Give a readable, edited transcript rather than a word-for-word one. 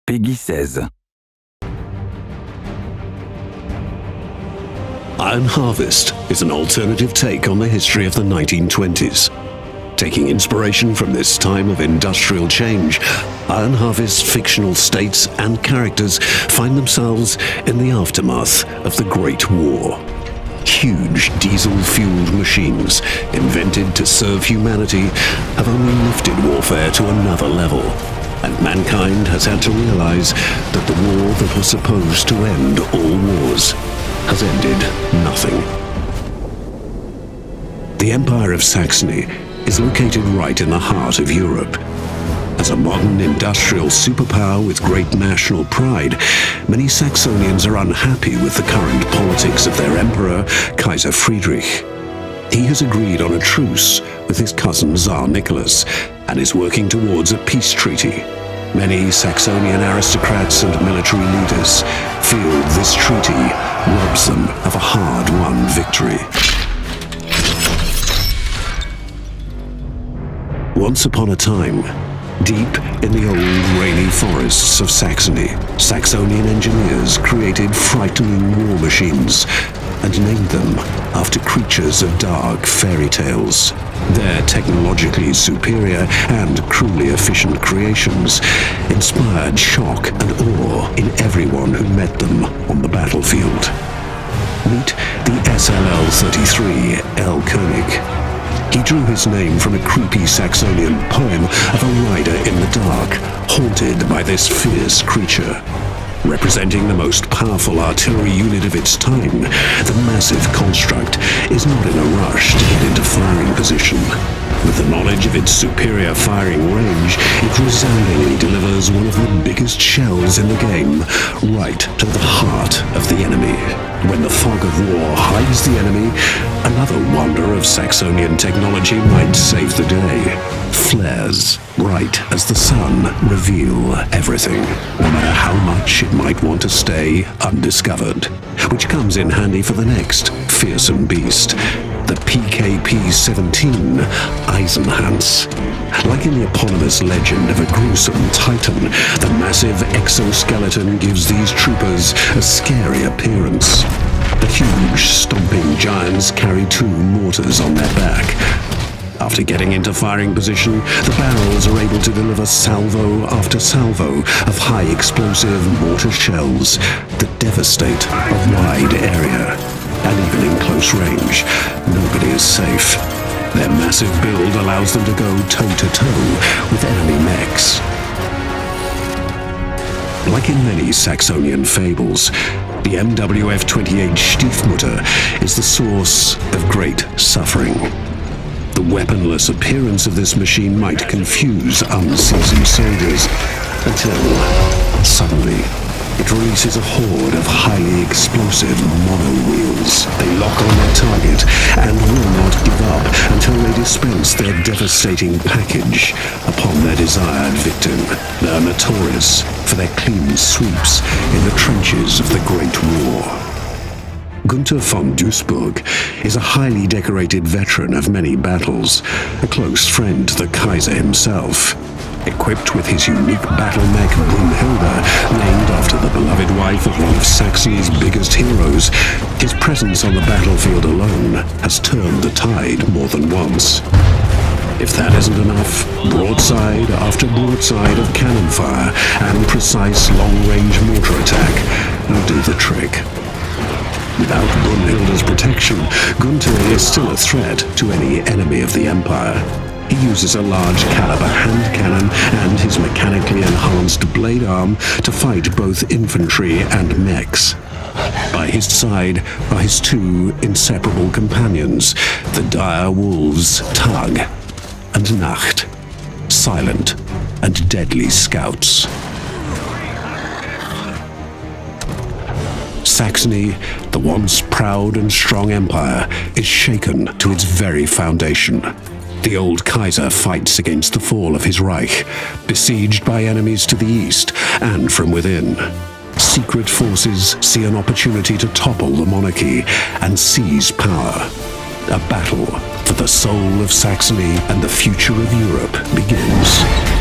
Peggy 16. Iron Harvest is an alternative take on the history of the 1920s. Taking inspiration from this time of industrial change, Iron Harvest's fictional states and characters find themselves in the aftermath of the Great War. Huge diesel-fueled machines, invented to serve humanity, have only lifted warfare to another level, and mankind has had to realize that the war that was supposed to end all wars has ended nothing. The Empire of Saxony is located right in the heart of Europe. As a modern industrial superpower with great national pride, many Saxonians are unhappy with the current politics of their emperor, Kaiser Friedrich. He has agreed on a truce with his cousin Tsar Nicholas and is working towards a peace treaty. Many Saxonian aristocrats and military leaders feel this treaty robs them of a hard-won victory. Once upon a time, deep in the old rainy forests of Saxony, Saxonian engineers created frightening war machines and named them after creatures of dark fairy tales. Their technologically superior and cruelly efficient creations inspired shock and awe in everyone who met them on the battlefield. Meet the SLL-33 L. Koenig. He drew his name from a creepy Saxonian poem of a rider in the dark, haunted by this fierce creature. Representing the most powerful artillery unit of its time, the massive construct is not in a rush to get into firing position. With the knowledge of its superior firing range, it resoundingly delivers one of the biggest shells in the game, right to the heart of the enemy. When the fog of war hides the enemy, another wonder of Saxonian technology might save the day. Flares, bright as the sun, reveal everything, no matter how much it might want to stay undiscovered. Which comes in handy for the next fearsome beast, the PKP-17 Eisenhans. Like in the eponymous legend of a gruesome titan, the massive exoskeleton gives these troopers a scary appearance. The huge, stomping giants carry 2 mortars on their back. After getting into firing position, the barrels are able to deliver salvo after salvo of high-explosive mortar shells that devastate a wide area. And even in close range, nobody is safe. Their massive build allows them to go toe-to-toe with enemy mechs. Like in many Saxonian fables, the MWF-28 Stiefmutter is the source of great suffering. The weaponless appearance of this machine might confuse unseasoned soldiers until, suddenly, it releases a horde of highly explosive mono-wheels. They lock on their target and will not give up until they dispense their devastating package upon their desired victim. They are notorious for their clean sweeps in the trenches of the Great War. Gunther von Duisburg is a highly decorated veteran of many battles, a close friend to the Kaiser himself. Equipped with his unique battle mech Brunhilde, named after the beloved wife of one of Saxony's biggest heroes, his presence on the battlefield alone has turned the tide more than once. If that isn't enough, broadside after broadside of cannon fire and precise long-range mortar attack will do the trick. Without Brunhilde's protection, Gunther is still a threat to any enemy of the Empire. He uses a large caliber hand cannon and his mechanically enhanced blade arm to fight both infantry and mechs. By his side are his 2 inseparable companions, the dire wolves Tag and Nacht, silent and deadly scouts. Saxony, the once proud and strong empire, is shaken to its very foundation. The old Kaiser fights against the fall of his Reich, besieged by enemies to the east and from within. Secret forces see an opportunity to topple the monarchy and seize power. A battle for the soul of Saxony and the future of Europe begins.